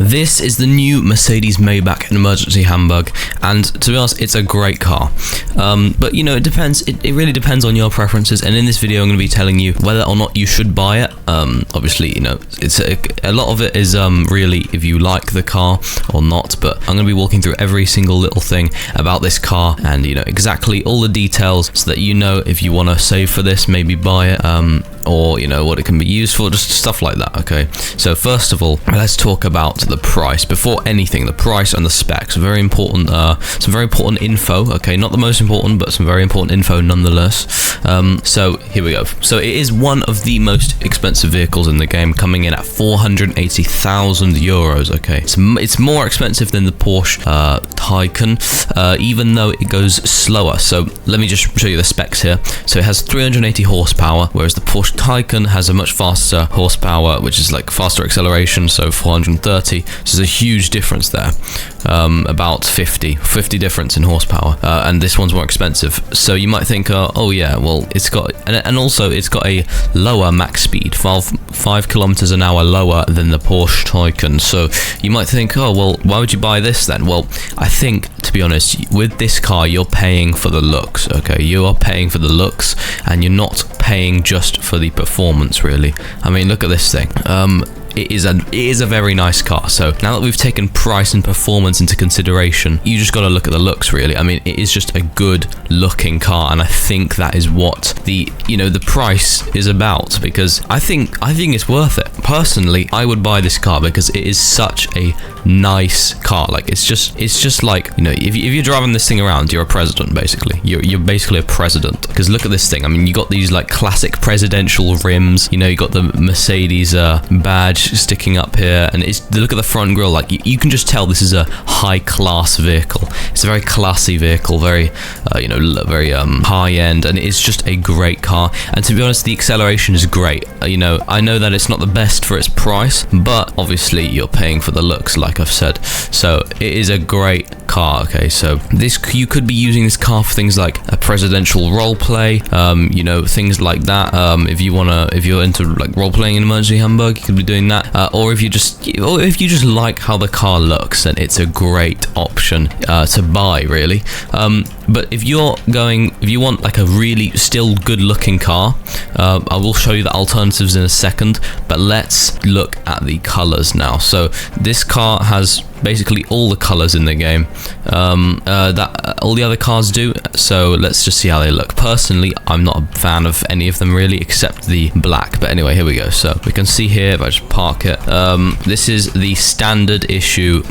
This is the new Mercedes Maybach in Emergency Hamburg, and to be honest, it's a great car. But you know, it depends. It really depends on your preferences. And in this video, I'm going to be telling you whether or not you should buy it. Obviously, you know, it's a lot of it is really if you like the car or not. But I'm going to be walking through every single little thing about this car, and you know exactly all the details, so that you know if you want to save for this, maybe buy it, or you know what it can be used for, just stuff like that. Okay, so first of all, let's talk about the price. Before anything, the price and the specs. Very important. Some very important info. Okay, not the most important, but some very important info nonetheless. So here we go. So it is one of the most expensive vehicles in the game, coming in at 480,000 euros. Okay, it's more expensive than the Porsche Taycan, even though it goes slower. So let me just show you the specs here. So it has 380 horsepower, whereas the Porsche Taycan has a much faster horsepower, which is like faster acceleration, so 430. So there's a huge difference there, about 50 difference in horsepower, and this one's more expensive. So you might think, oh yeah, well it's got, and also it's got a lower max speed, 5 kilometers an hour lower than the Porsche Taycan. So you might think, oh well, why would you buy this then? Well, I think, to be honest, with this car you're paying for the looks. Okay, you are paying for the looks, and you're not paying just for the performance, really. I mean, look at this thing. It is a very nice car. So now that we've taken price and performance into consideration, you just got to look at the looks, really. I mean, it is just a good looking car, and I think that is what the price is about, because I think it's worth it. Personally, I would buy this car because it is such a nice car. Like it's just like, you know, if you're driving this thing around, you're a president basically. You're basically a president, because look at this thing. I mean, you got these like classic presidential rims. You know, you got the Mercedes badge sticking up here, and look at the front grille. Like you can just tell this is a high class vehicle. It's a very classy vehicle, very very high end, and it's just a great car. And to be honest, the acceleration is great. You know, I know that it's not the best for its price, but obviously you're paying for the looks, like I've said. So it is a great car. Okay, so you could be using this car for things like a presidential role play, you know, things like that. If you're into like role playing in Emergency Hamburg, you could be doing that. Or if you just like how the car looks, then it's a great option to buy, really. But if you want like a really still good looking car, I will show you the alternatives in a second, but let's look at the colors now. So this car has basically all the colors in the game that all the other cars do. So let's just see how they look. Personally, I'm not a fan of any of them really, except the black. But anyway, here we go. So we can see here, if I just park it, this is the standard issue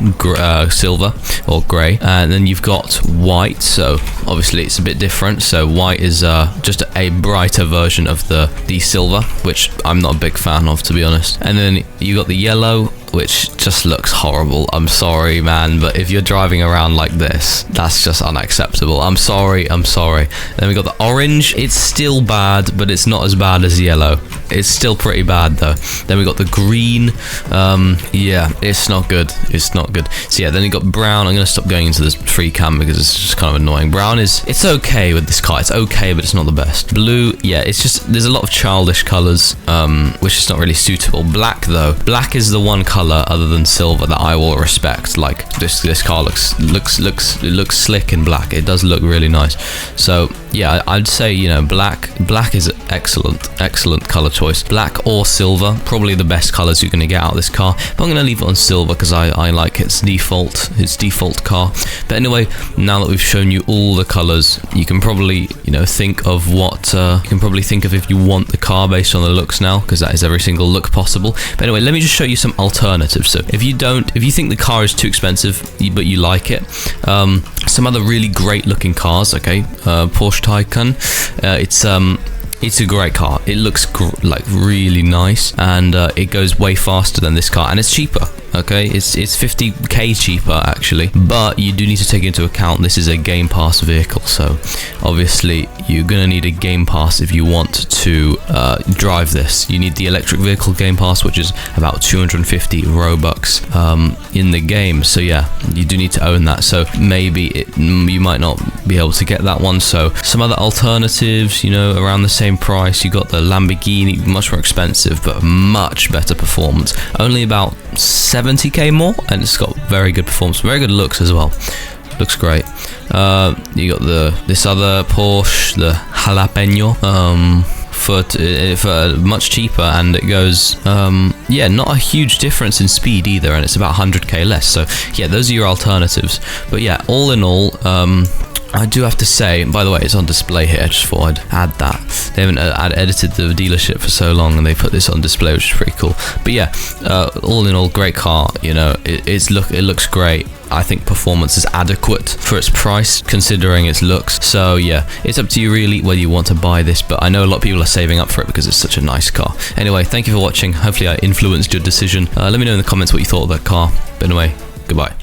silver or grey, and then you've got white. So obviously it's a bit different. So white is just a brighter version of the silver, which I'm not a big fan of, to be honest. And then you got the yellow, which just looks horrible. I'm sorry, man, but if you're driving around like this, that's just unacceptable. I'm sorry. Then we got the orange. It's still bad, but it's not as bad as yellow. It's still pretty bad though. Then we got the green. Yeah, it's not good. So yeah, then you got brown. I'm gonna stop going into this free cam because it's just kind of annoying. Brown it's okay with this car. It's okay, but it's not the best. Blue, yeah, it's just, there's a lot of childish colors, which is not really suitable. Black though, black is the one color other than silver that I will respect. Like this car looks slick in black. It does look really nice. So yeah, I'd say, you know, black is excellent color choice. Black or silver, probably the best colors you're going to get out of this car, but I'm going to leave it on silver because I like its default car. But anyway, now that we've shown you all the colors, you can probably, you know, think of if you want the car based on the looks now, because that is every single look possible. But anyway, let me just show you some alternatives. So if you think the car is too expensive but you like it, some other really great looking cars. Okay, Porsche Taycan, it's a great car. It looks like really nice, and it goes way faster than this car, and it's cheaper. Okay, it's 50k cheaper actually, but you do need to take into account this is a Game Pass vehicle, so obviously you're gonna need a Game Pass if you want to drive this. You need the electric vehicle Game Pass, which is about 250 Robux in the game. So yeah, you do need to own that. So maybe you might not be able to get that one. So some other alternatives, you know, around the same price. You got the Lamborghini, much more expensive but much better performance. Only about 7 70k more, and it's got very good performance, very good looks as well. Looks great. You got this other Porsche, the Jalapeno, for much cheaper, and it goes yeah, not a huge difference in speed either, and it's about 100k less. So yeah, those are your alternatives. But yeah, all in all, I do have to say, by the way, it's on display here. I just thought I'd add that. They haven't edited the dealership for so long, and they put this on display, which is pretty cool. But yeah, all in all, great car. You know, it looks great. I think performance is adequate for its price, considering its looks. So yeah, it's up to you really whether you want to buy this, but I know a lot of people are saving up for it because it's such a nice car. Anyway, thank you for watching. Hopefully I influenced your decision. Let me know in the comments what you thought of that car. But anyway, goodbye.